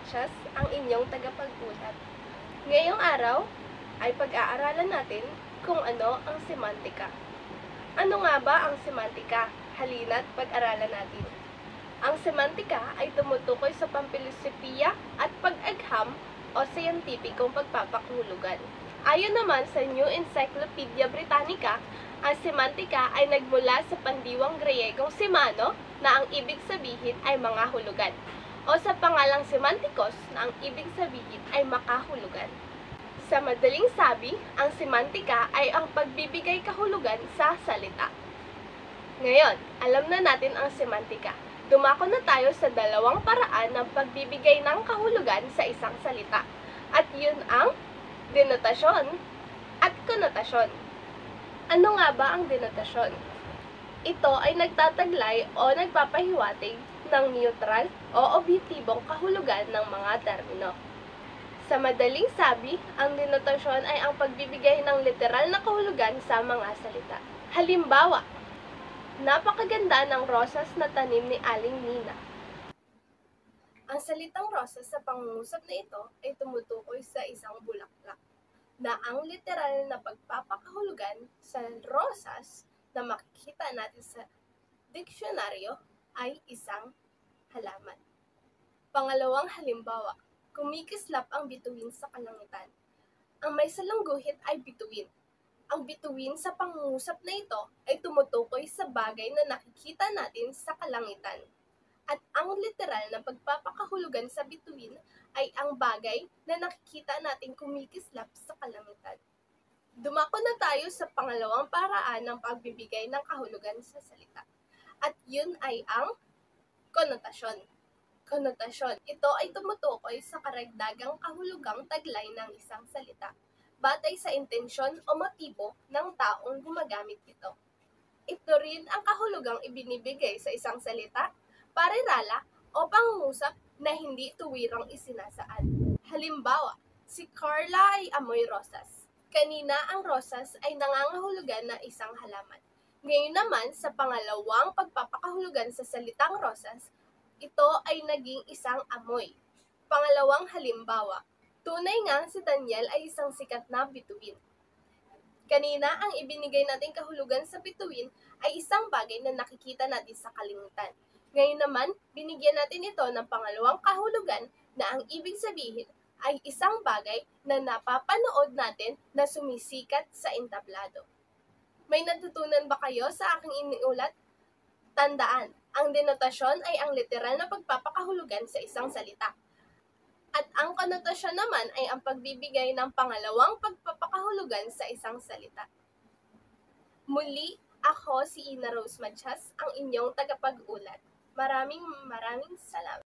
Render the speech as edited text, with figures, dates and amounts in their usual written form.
Matias, ang inyong tagapag-ulat. Ngayong araw ay pag-aaralan natin kung ano ang semantika. Ano nga ba ang semantika? Halina't pag-aralan natin. Ang semantika ay tumutukoy sa pampilosopiya at pag-agham o siyentipikong pagpapakahulugan. Ayon naman sa New Encyclopedia Britannica, ang semantika ay nagmula sa pandiwang Griyegong semano na ang ibig sabihin ay mga hulugan, o sa pangalang semantikos na ang ibig sabihin ay makahulugan. Sa madaling sabi, ang semantika ay ang pagbibigay kahulugan sa salita. Ngayon, alam na natin ang semantika. Dumako na tayo sa dalawang paraan ng pagbibigay ng kahulugan sa isang salita. At yun ang denotasyon at konotasyon. Ano nga ba ang denotasyon? Ito ay nagtataglay o nagpapahiwatig ng neutral o objektibong kahulugan ng mga termino. Sa madaling sabi, ang denotasyon ay ang pagbibigay ng literal na kahulugan sa mga salita. Halimbawa, napakaganda ng rosas na tanim ni Aling Nina. Ang salitang rosas sa pangungusap na ito ay tumutukoy sa isang bulaklak, na ang literal na pagpapakahulugan sa rosas na makikita natin sa diksyonaryo ay isang halaman. Pangalawang halimbawa, kumikislap ang bituin sa kalangitan. Ang may salangguhit ay bituin. Ang bituin sa pangungusap na ito ay tumutukoy sa bagay na nakikita natin sa kalangitan. At ang literal na pagpapakahulugan sa bituin ay ang bagay na nakikita natin kumikislap sa kalangitan. Dumako na tayo sa pangalawang paraan ng pagbibigay ng kahulugan sa salita. At yun ay ang konotasyon. Konotasyon. Ito ay tumutukoy sa karagdagang kahulugang taglay ng isang salita, batay sa intensyon o motibo ng taong gumagamit nito. Ito rin ang kahulugang ibinibigay sa isang salita, parirala o pangungusap na hindi tuwirang isinasaad. Halimbawa, si Carla ay amoy rosas. Kanina ang rosas ay nangangahulugan na isang halaman. Ngayon naman, sa pangalawang pagpapakahulugan sa salitang rosas, ito ay naging isang amoy. Pangalawang halimbawa, tunay nga si Daniel ay isang sikat na bituin. Kanina, ang ibinigay nating kahulugan sa bituin ay isang bagay na nakikita natin sa kalangitan. Ngayon naman, binigyan natin ito ng pangalawang kahulugan na ang ibig sabihin ay isang bagay na napapanood natin na sumisikat sa entablado. May natutunan ba kayo sa aking iniulat? Tandaan, ang denotasyon ay ang literal na pagpapakahulugan sa isang salita. At ang konotasyon naman ay ang pagbibigay ng pangalawang pagpapakahulugan sa isang salita. Muli, ako si Ina Rose Matias, ang inyong tagapag-ulat. Maraming salamat.